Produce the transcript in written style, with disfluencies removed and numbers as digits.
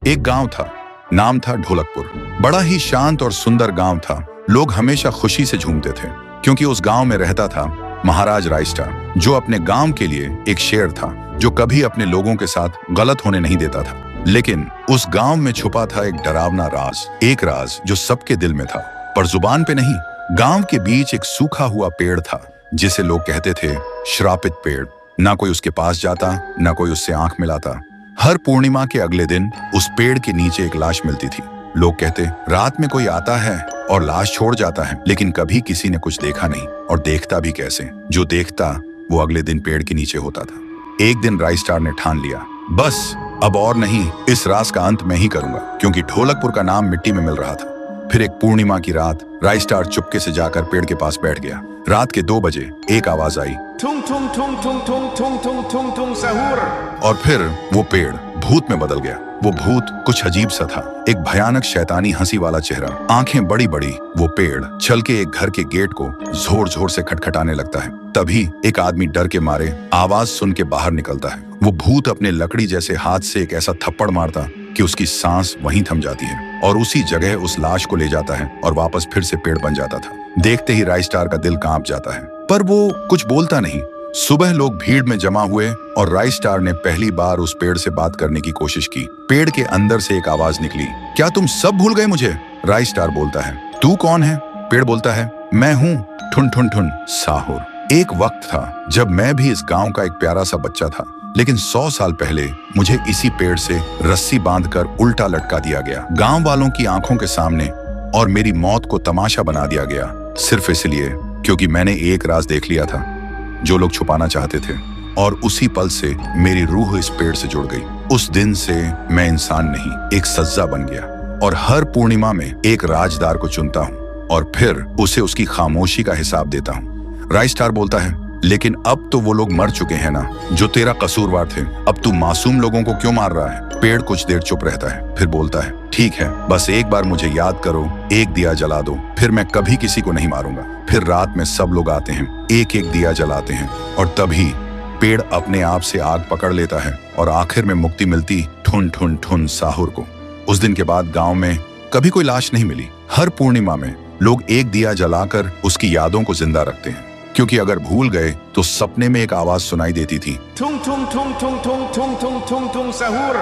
एक गांव था, नाम था ढोलकपुर। बड़ा ही शांत और सुंदर गांव था। लोग हमेशा खुशी से झूमते थे क्योंकि उस गांव में रहता था महाराज रायस्टार, जो अपने गांव के लिए एक शेर था, जो कभी अपने लोगों के साथ गलत होने नहीं देता था। लेकिन उस गांव में छुपा था एक डरावना राज, एक राज जो सबके दिल में था पर जुबान पे नहीं। गांव के बीच एक सूखा हुआ पेड़ था जिसे लोग कहते थे श्रापित पेड़। ना कोई उसके पास जाता, ना कोई उससे आंख मिलाता। हर पूर्णिमा के अगले दिन उस पेड़ के नीचे एक लाश मिलती थी। लोग कहते रात में कोई आता है और लाश छोड़ जाता है, लेकिन कभी किसी ने कुछ देखा नहीं, और देखता भी कैसे। जो देखता वो अगले दिन पेड़ के नीचे होता था। एक दिन रायस्टार ने ठान लिया, बस अब और नहीं, इस राज का अंत मैं ही करूंगा, क्योंकि ढोलकपुर का नाम मिट्टी में मिल रहा था। फिर एक पूर्णिमा की रात रायस्टार चुपके से जाकर पेड़ के पास बैठ गया। रात के 2 बजे एक आवाज आई, ठुंग ठुंग ठुंग ठुंग ठुंग ठुंग ठुंग ठुंग ठुंग सहूर। और फिर वो पेड़ भूत में बदल गया। वो भूत कुछ अजीब सा था, एक भयानक शैतानी हंसी वाला चेहरा, आंखें बड़ी बड़ी। वो पेड़ चल के एक घर के गेट को जोर जोर से खटखटाने लगता है। तभी एक आदमी डर के मारे आवाज सुन के बाहर निकलता है। वो भूत अपने लकड़ी जैसे हाथ से एक ऐसा थप्पड़ मारता कि उसकी सांस वहीं थम जाती है, और उसी जगह उस लाश को ले जाता है और वापस फिर से पेड़ बन जाता था। देखते ही रायस्टार का दिल कांप जाता है, पर वो कुछ बोलता नहीं। सुबह लोग भीड़ में जमा हुए और रायस्टार ने पहली बार उस पेड़ से बात करने की कोशिश की। पेड़ के अंदर से एक आवाज निकली, क्या तुम सब भूल गए मुझे? रायस्टार बोलता है, तू कौन है? पेड़ बोलता है, मैं हूँ ठुन ठुन ठुन साहुर। एक वक्त था जब मैं भी इस गांव का एक प्यारा सा बच्चा था, लेकिन 100 साल पहले मुझे इसी पेड़ से रस्सी बांधकर उल्टा लटका दिया गया, गांव वालों की आंखों के सामने, और मेरी मौत को तमाशा बना दिया गया, सिर्फ इसलिए क्योंकि मैंने एक राज देख लिया था जो लोग छुपाना चाहते थे। और उसी पल से मेरी रूह इस पेड़ से जुड़ गई। उस दिन से मैं इंसान नहीं, एक सज्जा बन गया, और हर पूर्णिमा में एक राजदार को चुनता हूँ और फिर उसे उसकी खामोशी का हिसाब देता हूँ। रायस्टार बोलता है, लेकिन अब तो वो लोग मर चुके हैं ना, जो तेरा कसूरवार थे। अब तू मासूम लोगों को क्यों मार रहा है? पेड़ कुछ देर चुप रहता है, फिर बोलता है, ठीक है, बस एक बार मुझे याद करो, एक दिया जला दो, फिर मैं कभी किसी को नहीं मारूंगा। फिर रात में सब लोग आते हैं, एक एक दिया जलाते हैं, और तभी पेड़ अपने आप से आग पकड़ लेता है, और आखिर में मुक्ति मिलती ठुन ठुन ठुन साहुर को। उस दिन के बाद गांव में कभी कोई लाश नहीं मिली। हर पूर्णिमा में लोग एक दिया जलाकर उसकी यादों को जिंदा रखते हैं, क्योंकि अगर भूल गए तो सपने में एक आवाज सुनाई देती थी, ठुंग ठुंग ठुंग ठुंग ठुंग ठुंग ठुंग ठुंग ठुंग सहूर।